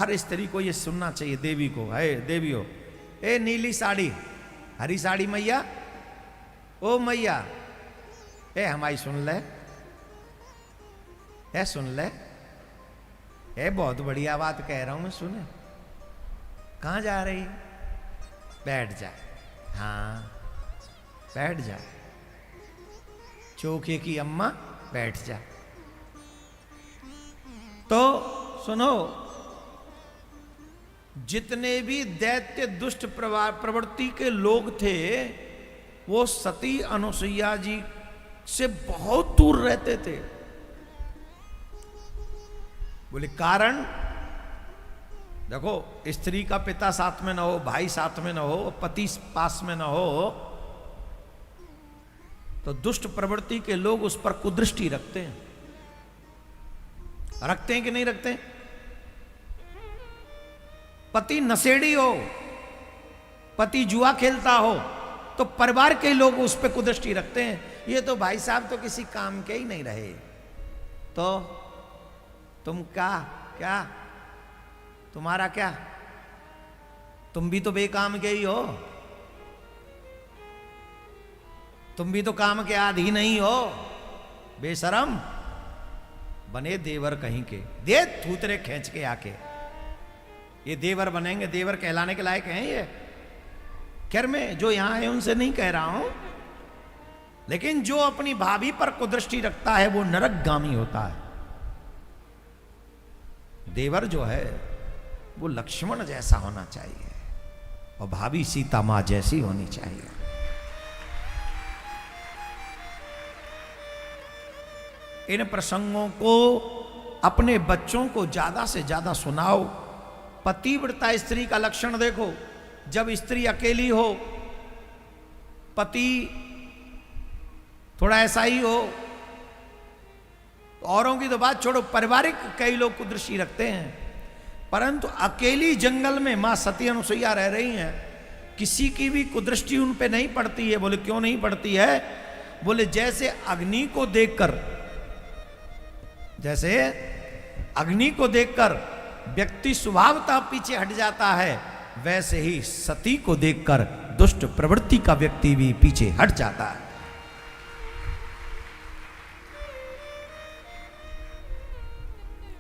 हर स्त्री को ये सुनना चाहिए, देवी को, है देवी हो, ए नीली साड़ी, हरी साड़ी मैया, ओ मैया, ए हमारी सुन ले, ए सुन ले, ए बहुत बढ़िया बात कह रहा हूं मैं, सुने, कहां जा रही, बैठ जा, हाँ बैठ जा, चौके की अम्मा बैठ जा। तो सुनो, जितने भी दैत्य दुष्ट प्रवृत्ति के लोग थे वो सती अनुसुईया जी से बहुत दूर रहते थे। बोले कारण, देखो स्त्री का पिता साथ में ना हो, भाई साथ में ना हो, पति पास में ना हो, तो दुष्ट प्रवृत्ति के लोग उस पर कुदृष्टि रखते हैं। रखते हैं कि नहीं रखते? पति नशेड़ी हो, पति जुआ खेलता हो, तो परिवार के लोग उस पर कुदृष्टि रखते हैं, ये तो भाई साहब तो किसी काम के ही नहीं रहे, तो तुम क्या तुम्हारा क्या, तुम भी तो बेकाम के ही हो, तुम भी तो काम के आदि नहीं हो, बेशरम बने देवर कहीं के, दे थूतरे खींच के आके, ये देवर बनेंगे, देवर कहलाने के लायक हैं ये? खैर मैं जो यहां है उनसे नहीं कह रहा हूं, लेकिन जो अपनी भाभी पर कुदृष्टि रखता है वो नरकगामी होता है। देवर जो है वो लक्ष्मण जैसा होना चाहिए और भाभी सीता मां जैसी होनी चाहिए। इन प्रसंगों को अपने बच्चों को ज्यादा से ज्यादा सुनाओ। पतिव्रता स्त्री का लक्षण देखो, जब स्त्री अकेली हो, पति थोड़ा ऐसा ही हो, औरों की तो बात छोड़ो, पारिवारिक कई लोग कुदृष्टि रखते हैं, परंतु अकेली जंगल में मां सती अनुसुईया रह रही हैं, किसी की भी कुदृष्टि उन पे नहीं पड़ती है। बोले क्यों नहीं पड़ती है? बोले जैसे अग्नि को देखकर, जैसे अग्नि को देखकर व्यक्ति स्वभावतः पीछे हट जाता है, वैसे ही सती को देखकर दुष्ट प्रवृत्ति का व्यक्ति भी पीछे हट जाता है।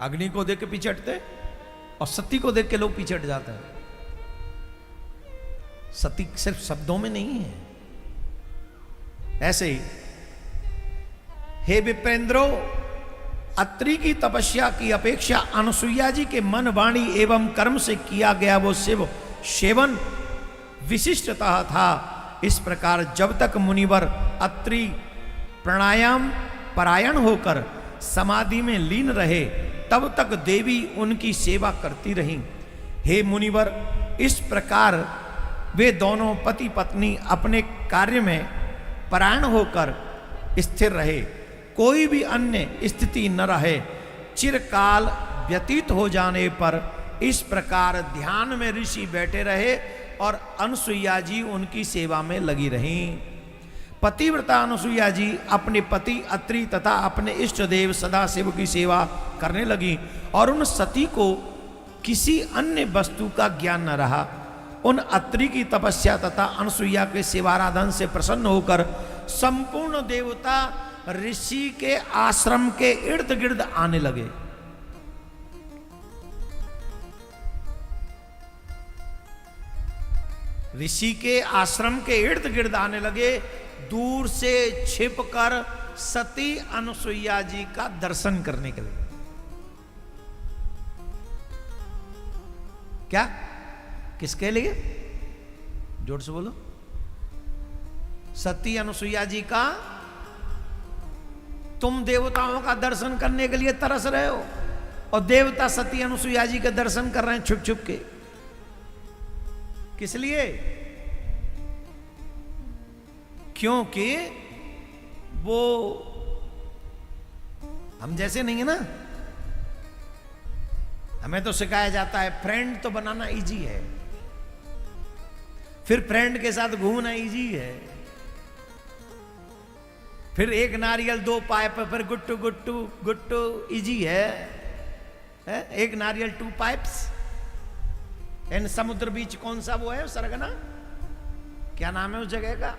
अग्नि को देख के पीछे हटते और सती को देख के लोग पीछे हट जाते हैं। सती सिर्फ शब्दों में नहीं है। ऐसे ही हे विप्रेंद्रो, अत्रि की तपस्या की अपेक्षा अनुसुईया जी के मन, वाणी एवं कर्म से किया गया वो शिव सेवन विशिष्टतः था। इस प्रकार जब तक मुनिवर अत्रि प्राणायाम परायण होकर समाधि में लीन रहे, तब तक देवी उनकी सेवा करती रहीं। हे मुनिवर, इस प्रकार वे दोनों पति पत्नी अपने कार्य में परायण होकर स्थिर रहे, कोई भी अन्य स्थिति न रहे। चिरकाल व्यतीत हो जाने पर इस प्रकार ध्यान में ऋषि बैठे रहे और अनुसुईया जी उनकी सेवा में लगी रहीं। पतिव्रता अनुसुईया जी अपने पति अत्रि तथा अपने इष्ट देव सदाशिव की सेवा करने लगी और उन सती को किसी अन्य वस्तु का ज्ञान न रहा। उन अत्रि की तपस्या तथा अनुसुईया के सेवाराधन से प्रसन्न होकर संपूर्ण देवता ऋषि के आश्रम के इर्द गिर्द आने लगे। ऋषि के आश्रम के इर्द गिर्द आने लगे, दूर से छिपकर सती अनुसुईया जी का दर्शन करने के लिए। क्या? किसके लिए? जोर से बोलो। सती अनुसुईया जी का। तुम देवताओं का दर्शन करने के लिए तरस रहे हो और देवता सती अनुसुईया जी के दर्शन कर रहे हैं छुप छुप के। किस लिए? क्योंकि वो हम जैसे नहीं है ना। हमें तो सिखाया जाता है फ्रेंड तो बनाना इजी है, फिर फ्रेंड के साथ घूमना इजी है, फिर एक नारियल दो पाइप, फिर गुट्टू गुट्टू गुट्टू इजी है? एक नारियल टू पाइप्स इन समुद्र बीच कौन सा वो है सरगना, क्या नाम है उस जगह का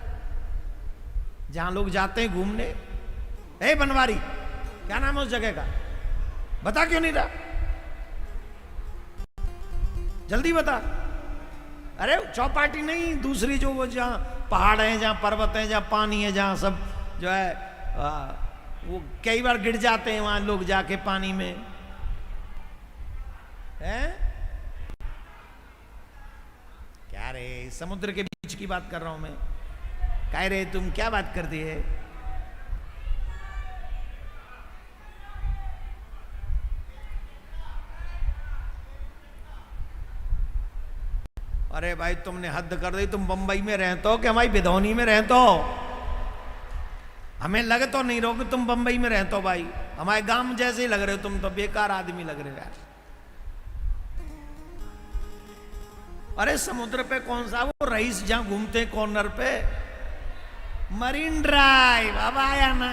जहां लोग जाते हैं घूमने? ए बनवारी, क्या नाम है उस जगह का? बता क्यों नहीं रहा, जल्दी बता। अरे चौपाटी नहीं, दूसरी जो वो जहां पहाड़ है, जहां पर्वत है, जहां पानी है, जहां सब जो है वो कई बार गिर जाते हैं वहां लोग जाके पानी में हैं। क्या रे, समुद्र के बीच की बात कर रहा हूं मैं। कह रहे तुम क्या बात करती है? अरे भाई तुमने हद कर दी, तुम बंबई में रहते हो कि हमारी बिधौनी में रहते हो? हमें लगे तो नहीं रहो कि तुम बंबई में रहते हो भाई, हमारे गांव जैसे ही लग रहे हो तुम, तो बेकार आदमी लग रहे हो यार। अरे समुद्र पे कौन सा वो रईस जहां घूमते हैं कॉर्नर पे, मरीन ड्राइव। अब आया ना,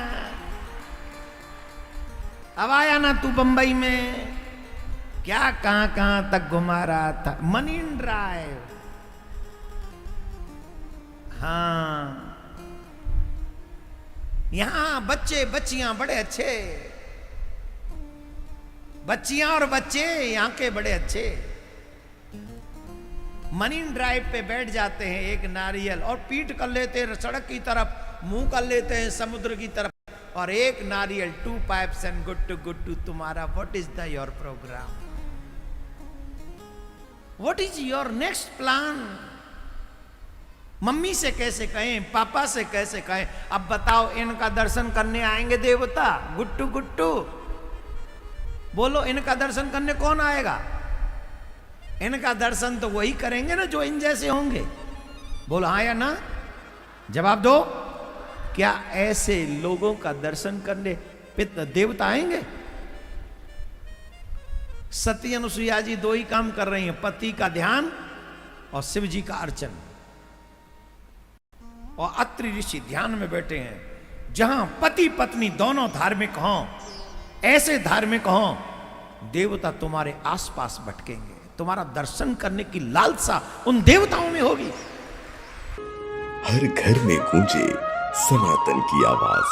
अब आया ना तू बंबई में, क्या कहां कहां तक घुमा रहा था। मरीन ड्राइव, हाँ यहां बच्चे बच्चियां बड़े अच्छे, बच्चियां और बच्चे यहां के बड़े अच्छे। मरीन ड्राइव पे बैठ जाते हैं, एक नारियल और पीठ कर लेते हैं सड़क की तरफ, मुंह कर लेते हैं समुद्र की तरफ, और एक नारियल, 2 पाइप्स एंड गुड्डू तुम्हारा what is the your programme, what is your next plan. Mummy से कैसे कहें, पापा से कैसे कहें, अब बताओ इनका दर्शन करने आएंगे देवता? गुट्टू गुट्टू बोलो, इनका दर्शन करने कौन आएगा? इनका दर्शन तो वही करेंगे ना जो इन जैसे होंगे। बोलो हाँ या ना, जवाब दो। क्या ऐसे लोगों का दर्शन करने देवता आएंगे? सती अनुसुईया जी 2 ही काम कर रही हैं, पति का ध्यान और शिव जी का अर्चन। और अत्रि ऋषि ध्यान में बैठे हैं। जहां पति पत्नी दोनों धार्मिक हों, ऐसे धार्मिक हों, देवता तुम्हारे आसपास भटकेंगे, तुम्हारा दर्शन करने की लालसा उन देवताओं में होगी। हर घर में गूंजे सनातन की आवाज।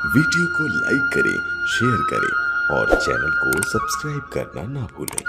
वीडियो को लाइक करें, शेयर करें और चैनल को सब्सक्राइब करना ना भूलें।